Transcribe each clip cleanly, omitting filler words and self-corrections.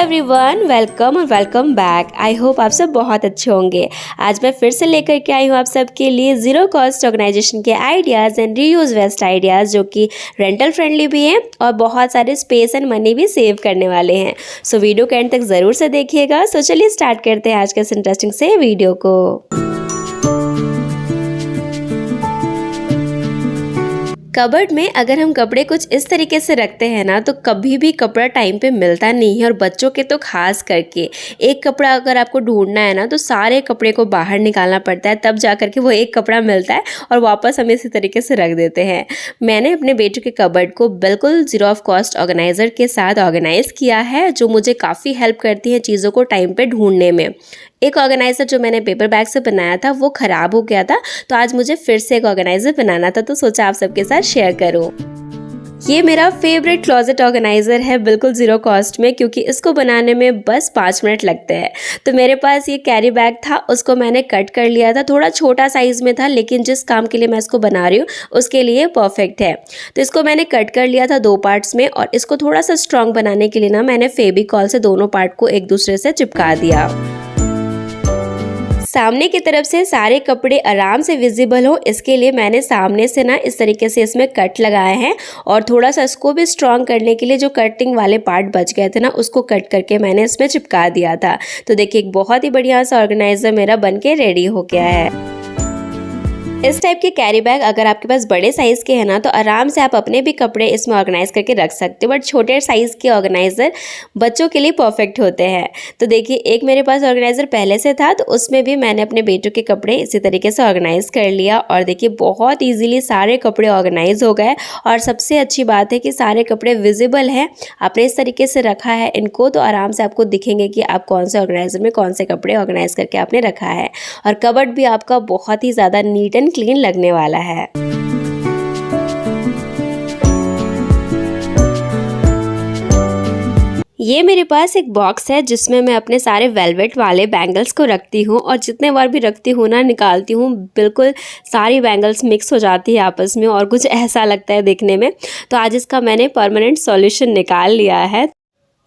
Everyone, welcome और welcome back. I hope आप सब बहुत अच्छे होंगे। आज मैं फिर से लेकर के आई हूँ आप सबके लिए ज़ीरो कॉस्ट ऑर्गेनाइजेशन के ideas and reuse waste ideas, जो कि रेंटल फ्रेंडली भी हैं और बहुत सारे स्पेस एंड मनी भी सेव करने वाले हैं। सो वीडियो के एंड तक ज़रूर से देखिएगा। सो चलिए स्टार्ट करते हैं आज के इस इंटरेस्टिंग से वीडियो को। कबर्ड में अगर हम कपड़े कुछ इस तरीके से रखते हैं ना, तो कभी भी कपड़ा टाइम पे मिलता नहीं है। और बच्चों के तो खास करके एक कपड़ा अगर आपको ढूंढना है ना, तो सारे कपड़े को बाहर निकालना पड़ता है, तब जा करके वो एक कपड़ा मिलता है और वापस हम इसी तरीके से रख देते हैं। मैंने अपने बेटे के कबर्ड को बिल्कुल ज़ीरो ऑफ कॉस्ट ऑर्गेनाइज़र के साथ ऑर्गेनाइज़ किया है, जो मुझे काफ़ी हेल्प करती है चीज़ों को टाइम पे ढूंढने में। एक ऑर्गेनाइज़र जो मैंने पेपर बैग से बनाया था वो ख़राब हो गया था, तो आज मुझे फिर से एक ऑर्गेनाइज़र बनाना था, तो सोचा आप सबके साथ शेयर करूं। ये मेरा फेवरेट क्लोजेट ऑर्गेनाइज़र है, बिल्कुल ज़ीरो कॉस्ट में, क्योंकि इसको बनाने में बस 5 मिनट लगते हैं। तो मेरे पास ये कैरी बैग था, उसको मैंने कट कर लिया था। थोड़ा छोटा साइज़ में था, लेकिन जिस काम के लिए मैं इसको बना रही हूँ उसके लिए परफेक्ट है। तो इसको मैंने कट कर लिया था 2 पार्ट्स में, और इसको थोड़ा सा स्ट्रॉन्ग बनाने के लिए ना मैंने फेविकॉल से दोनों पार्ट को एक दूसरे से चिपका दिया। सामने की तरफ से सारे कपड़े आराम से विजिबल हो, इसके लिए मैंने सामने से ना इस तरीके से इसमें कट लगाए हैं। और थोड़ा सा इसको भी स्ट्रॉन्ग करने के लिए जो कटिंग वाले पार्ट बच गए थे ना, उसको कट करके मैंने इसमें चिपका दिया था। तो देखिए, एक बहुत ही बढ़िया सा ऑर्गेनाइजर मेरा बनके रेडी हो गया है। इस टाइप के कैरी बैग अगर आपके पास बड़े साइज़ के हैं ना, तो आराम से आप अपने भी कपड़े इसमें ऑर्गेनाइज करके रख सकते हो। बट छोटे साइज़ के ऑर्गेनाइज़र बच्चों के लिए परफेक्ट होते हैं। तो देखिए, एक मेरे पास ऑर्गेनाइज़र पहले से था, तो उसमें भी मैंने अपने बेटों के कपड़े इसी तरीके से ऑर्गेनाइज कर लिया। और देखिए, बहुत ईजिली सारे कपड़े ऑर्गेनाइज हो गए। और सबसे अच्छी बात है कि सारे कपड़े विजिबल हैं। आपने इस तरीके से रखा है इनको, तो आराम से आपको दिखेंगे कि आप कौन से ऑर्गेनाइज़र में कौन से कपड़े ऑर्गेनाइज करके आपने रखा है। और कबर्ड भी आपका बहुत ही ज़्यादा नीट एंड क्लीन लगने वाला है। ये मेरे पास एक बॉक्स है जिसमें मैं अपने सारे वेलवेट वाले बैंगल्स को रखती हूँ, और जितने बार भी रखती हूँ ना, निकालती हूँ, बिल्कुल सारी बैंगल्स मिक्स हो जाती है आपस में और कुछ ऐसा लगता है दिखने में। तो आज इसका मैंने परमानेंट सॉल्यूशन निकाल लिया है।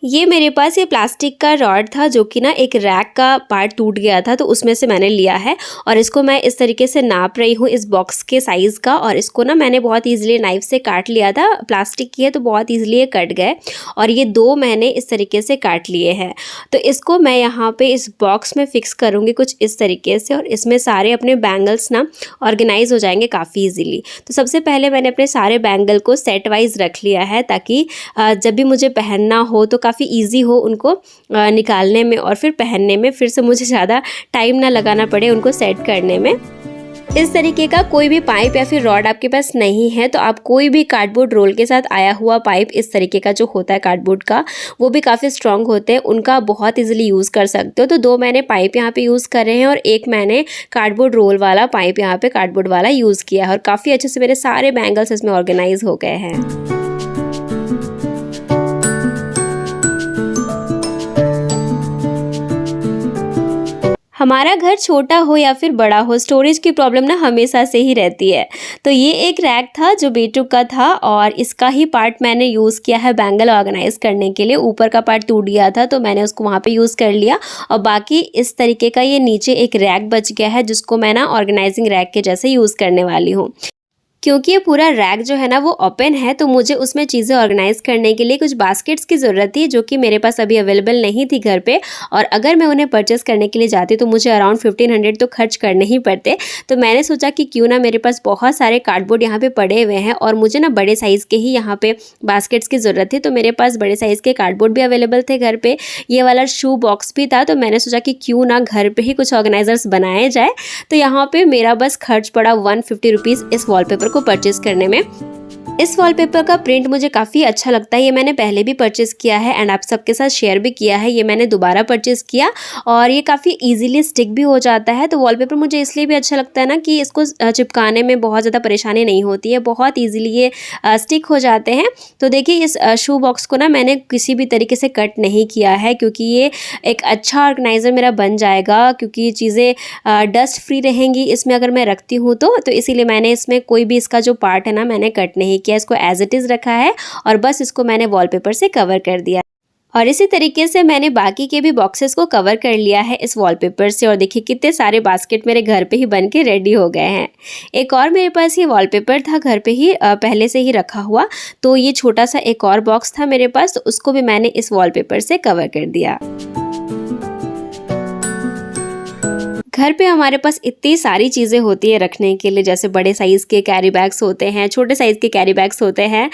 ये मेरे पास ये प्लास्टिक का रॉड था, जो कि ना एक रैक का पार्ट टूट गया था, तो उसमें से मैंने लिया है। और इसको मैं इस तरीके से नाप रही हूँ इस बॉक्स के साइज़ का, और इसको ना मैंने बहुत ईजिली नाइफ से काट लिया था। प्लास्टिक की है तो बहुत ईजिली ये कट गए, और ये 2 मैंने इस तरीके से काट लिए हैं। तो इसको मैं यहाँ पे इस बॉक्स में फिक्स करूँगी कुछ इस तरीके से, और इसमें सारे अपने बैंगल्स ना ऑर्गेनाइज हो जाएंगे काफ़ी ईजिली। तो सबसे पहले मैंने अपने सारे बैंगल को सेट वाइज रख लिया है, ताकि जब भी मुझे पहनना हो तो काफ़ी इजी हो उनको निकालने में, और फिर पहनने में फिर से मुझे ज़्यादा टाइम ना लगाना पड़े उनको सेट करने में। इस तरीके का कोई भी पाइप या फिर रॉड आपके पास नहीं है, तो आप कोई भी कार्डबोर्ड रोल के साथ आया हुआ पाइप, इस तरीके का जो होता है कार्डबोर्ड का, वो भी काफ़ी स्ट्रॉन्ग होते हैं, उनका बहुत इजीली यूज़ कर सकते हो। तो 2 मैंने पाइप यहाँ पे यूज़ कर रहे हैं, और एक मैंने कार्डबोर्ड रोल वाला पाइप यहाँ पे कार्डबोर्ड वाला यूज़ किया है। और काफ़ी अच्छे से मेरे सारे बैंगल्स इसमें ऑर्गेनाइज हो गए हैं। हमारा घर छोटा हो या फिर बड़ा हो, स्टोरेज की प्रॉब्लम ना हमेशा से ही रहती है। तो ये एक रैक था जो बेटू का था, और इसका ही पार्ट मैंने यूज़ किया है बैंगल ऑर्गेनाइज करने के लिए। ऊपर का पार्ट टूट गया था, तो मैंने उसको वहाँ पे यूज़ कर लिया। और बाकी इस तरीके का ये नीचे एक रैक बच गया है, जिसको मैं ना ऑर्गेनाइजिंग रैक के जैसे यूज़ करने वाली हूँ। क्योंकि ये पूरा रैक जो है ना वो ओपन है, तो मुझे उसमें चीज़ें ऑर्गेनाइज करने के लिए कुछ बास्केट्स की ज़रूरत थी, जो कि मेरे पास अभी अवेलेबल नहीं थी घर पे। और अगर मैं उन्हें परचेस करने के लिए जाती तो मुझे अराउंड 1500 तो खर्च करने ही पड़ते। तो मैंने सोचा कि क्यों ना, मेरे पास बहुत सारे कार्डबोर्ड यहाँ पे पड़े हुए हैं, और मुझे ना बड़े साइज़ के ही यहाँ पे बास्केट्स की ज़रूरत थी। तो मेरे पास बड़े साइज़ के कार्डबोर्ड भी अवेलेबल थे घर पे, ये वाला शू बॉक्स भी था। तो मैंने सोचा कि क्यों ना घर पर ही कुछ ऑर्गेनाइजर्स बनाए जाए। तो यहाँ पर मेरा बस खर्च पड़ा 150 रुपीज़ इस वॉलपेपर को परचेस करने में। इस वॉलपेपर का प्रिंट मुझे काफ़ी अच्छा लगता है। ये मैंने पहले भी परचेस किया है एंड आप सबके साथ शेयर भी किया है। ये मैंने दोबारा परचेस किया, और ये काफ़ी इजीली स्टिक भी हो जाता है। तो वॉलपेपर मुझे इसलिए भी अच्छा लगता है ना, कि इसको चिपकाने में बहुत ज़्यादा परेशानी नहीं होती है, बहुत ईजिली ये स्टिक हो जाते हैं। तो देखिए, इस शू बॉक्स को ना मैंने किसी भी तरीके से कट नहीं किया है, क्योंकि ये एक अच्छा ऑर्गेनाइज़र मेरा बन जाएगा, क्योंकि ये चीज़ें डस्ट फ्री रहेंगी इसमें अगर मैं रखती हूँ तो इसीलिए मैंने इसमें कोई भी इसका जो पार्ट है ना मैंने कट नहीं किया, इसको एज इट इज़ रखा है, और बस इसको मैंने वॉलपेपर से कवर कर दिया। और इसी तरीके से मैंने बाकी के भी बॉक्सेस को कवर कर लिया है इस वॉलपेपर से। और देखिए कितने सारे बास्केट मेरे घर पे ही बन के रेडी हो गए हैं। एक और मेरे पास ये वॉलपेपर था घर पे ही पहले से ही रखा हुआ, तो ये छोटा सा एक और बॉक्स था मेरे पास, तो उसको भी मैंने इस वॉलपेपर से कवर कर दिया। घर पे हमारे पास इतनी सारी चीज़ें होती है रखने के लिए, जैसे बड़े साइज़ के कैरी बैग्स होते हैं, छोटे साइज़ के कैरी बैग्स होते हैं,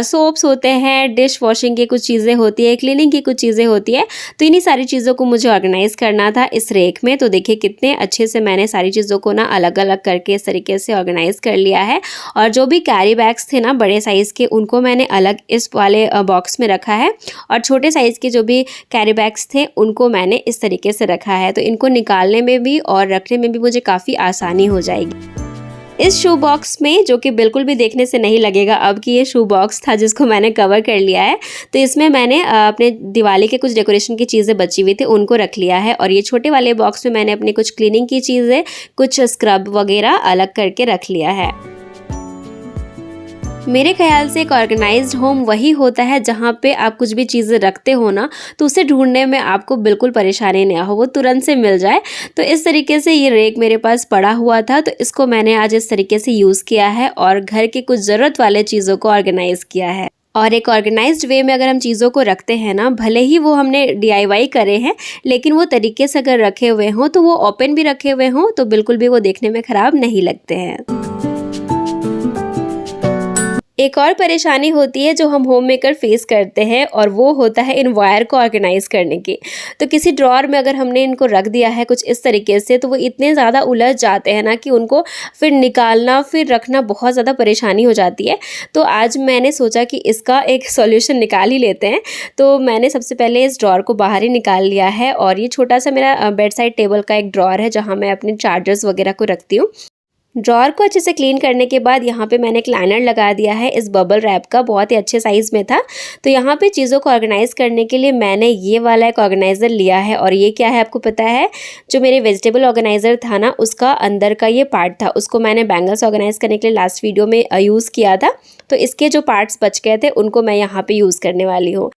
सोप्स होते हैं, डिश वॉशिंग की कुछ चीज़ें होती है, क्लीनिंग की कुछ चीज़ें होती है। तो इन्हीं सारी चीज़ों को मुझे ऑर्गेनाइज़ करना था इस रेक में। तो देखिए कितने अच्छे से मैंने सारी चीज़ों को ना अलग अलग करके इस तरीके से ऑर्गेनाइज़ कर लिया है। और जो भी कैरी बैग्स थे ना बड़े साइज़ के, उनको मैंने अलग इस वाले बॉक्स में रखा है, और छोटे साइज़ के जो भी कैरी बैग्स थे उनको मैंने इस तरीके से रखा है। तो इनको निकालने में भी और रखने में भी मुझे काफ़ी आसानी हो जाएगी। इस शू बॉक्स में, जो कि बिल्कुल भी देखने से नहीं लगेगा अब कि ये शू बॉक्स था जिसको मैंने कवर कर लिया है, तो इसमें मैंने अपने दिवाली के कुछ डेकोरेशन की चीज़ें बची हुई थी उनको रख लिया है। और ये छोटे वाले बॉक्स में मैंने अपनी कुछ क्लीनिंग की चीज़ें, कुछ स्क्रब वगैरह अलग करके रख लिया है। मेरे ख्याल से एक ऑर्गेनाइज्ड होम वही होता है जहाँ पे आप कुछ भी चीज़ें रखते हो ना, तो उसे ढूंढने में आपको बिल्कुल परेशानी नहीं हो, वो तुरंत से मिल जाए। तो इस तरीके से ये रेक मेरे पास पड़ा हुआ था, तो इसको मैंने आज इस तरीके से यूज़ किया है और घर के कुछ ज़रूरत वाले चीज़ों को ऑर्गेनाइज़ किया है। और एक ऑर्गेनाइज्ड वे में अगर हम चीज़ों को रखते हैं ना, भले ही वो हमने DIY करे हैं, लेकिन वो तरीके से अगर रखे हुए हों, तो वो ओपन भी रखे हुए हों, तो बिल्कुल भी वो देखने में ख़राब नहीं लगते हैं। एक और परेशानी होती है जो हम होममेकर फेस करते हैं, और वो होता है इन वायर को ऑर्गेनाइज़ करने की। तो किसी ड्रॉअर में अगर हमने इनको रख दिया है कुछ इस तरीके से, तो वो इतने ज़्यादा उलझ जाते हैं ना कि उनको फिर निकालना, फिर रखना बहुत ज़्यादा परेशानी हो जाती है। तो आज मैंने सोचा कि इसका एक सॉल्यूशन निकाल ही लेते हैं। तो मैंने सबसे पहले इस ड्रॉअर को बाहर ही निकाल लिया है, और ये छोटा सा मेरा बेड साइड टेबल का एक ड्रॉअर है जहाँ मैं अपने चार्जर्स वगैरह को रखती हूँ। ड्रॉअर को अच्छे से क्लीन करने के बाद यहाँ पे मैंने एक लाइनर लगा दिया है इस बबल रैप का, बहुत ही अच्छे साइज़ में था। तो यहाँ पे चीज़ों को ऑर्गेनाइज़ करने के लिए मैंने ये वाला एक ऑर्गेनाइज़र लिया है। और ये क्या है आपको पता है, जो मेरे वेजिटेबल ऑर्गेनाइज़र था ना, उसका अंदर का ये पार्ट था, उसको मैंने बैंगल्स ऑर्गेनाइज़ करने के लिए लास्ट वीडियो में यूज़ किया था। तो इसके जो पार्ट्स बच गए थे उनको मैं यहाँ पर यूज़ करने वाली हूँ।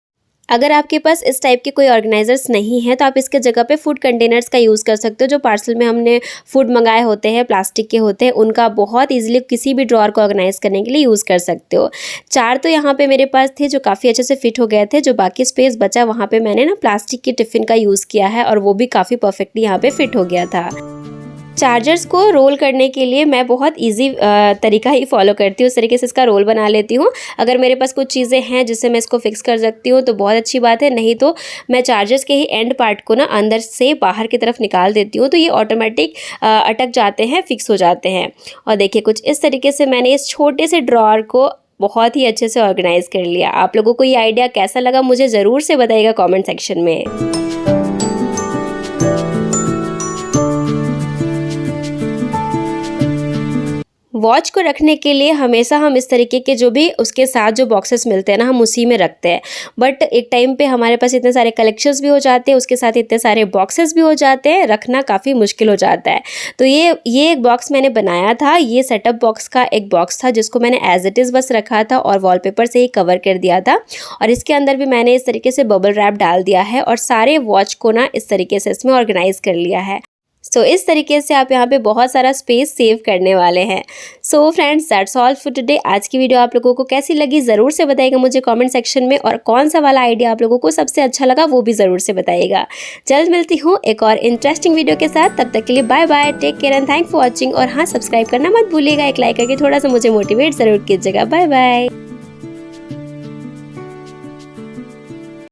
अगर आपके पास इस टाइप के कोई ऑर्गेनाइजर्स नहीं है, तो आप इसके जगह पे फूड कंटेनर्स का यूज़ कर सकते हो। जो पार्सल में हमने फूड मंगाए होते हैं, प्लास्टिक के होते हैं, उनका बहुत इजीली किसी भी ड्रॉअर को ऑर्गेनाइज करने के लिए यूज़ कर सकते हो। 4 तो यहाँ पे मेरे पास थे जो काफ़ी अच्छे से फिट हो गए थे। जो बाकी स्पेस बचा वहाँ पे मैंने ना प्लास्टिक की टिफ़िन का यूज़ किया है, और वो भी काफ़ी परफेक्टली यहाँ पे फिट हो गया था। चार्जर्स को रोल करने के लिए मैं बहुत इजी तरीका ही फॉलो करती हूँ, उस तरीके से इसका रोल बना लेती हूँ। अगर मेरे पास कुछ चीज़ें हैं जिससे मैं इसको फिक्स कर सकती हूँ तो बहुत अच्छी बात है, नहीं तो मैं चार्जर्स के ही एंड पार्ट को ना अंदर से बाहर की तरफ निकाल देती हूँ, तो ये ऑटोमेटिक अटक जाते हैं, फिक्स हो जाते हैं। और देखिए कुछ इस तरीके से मैंने इस छोटे से ड्रॉअर को बहुत ही अच्छे से ऑर्गेनाइज़ कर लिया। आप लोगों को ये आइडिया कैसा लगा मुझे ज़रूर से बताइएगा कमेंट सेक्शन में। वॉच को रखने के लिए हमेशा हम इस तरीके के जो भी उसके साथ जो बॉक्सेस मिलते हैं ना, हम उसी में रखते हैं। बट एक टाइम पे हमारे पास इतने सारे कलेक्शंस भी हो जाते हैं, उसके साथ इतने सारे बॉक्सेस भी हो जाते हैं, रखना काफ़ी मुश्किल हो जाता है। तो ये एक बॉक्स मैंने बनाया था, ये सेटअप बॉक्स का एक बॉक्स था जिसको मैंने एज इट इज़ बस रखा था और वॉलपेपर से ही कवर कर दिया था। और इसके अंदर भी मैंने इस तरीके से बबल रैप डाल दिया है और सारे वॉच को ना इस तरीके से इसमें ऑर्गेनाइज कर लिया है। सो इस तरीके से आप यहाँ पे बहुत सारा स्पेस सेव करने वाले हैं। So friends, that's all for today. आज की वीडियो आप लोगों को कैसी लगी ज़रूर से बताइएगा मुझे कमेंट सेक्शन में, और कौन सा वाला आइडिया आप लोगों को सबसे अच्छा लगा वो भी ज़रूर से बताइएगा। जल्द मिलती हूँ एक और इंटरेस्टिंग वीडियो के साथ, तब तक के लिए bye bye, take care and thank for watching. और हाँ, सब्सक्राइब करना मत भूलिएगा, एक लाइक करके थोड़ा सा मुझे मोटिवेट ज़रूर कीजिएगा। Bye bye.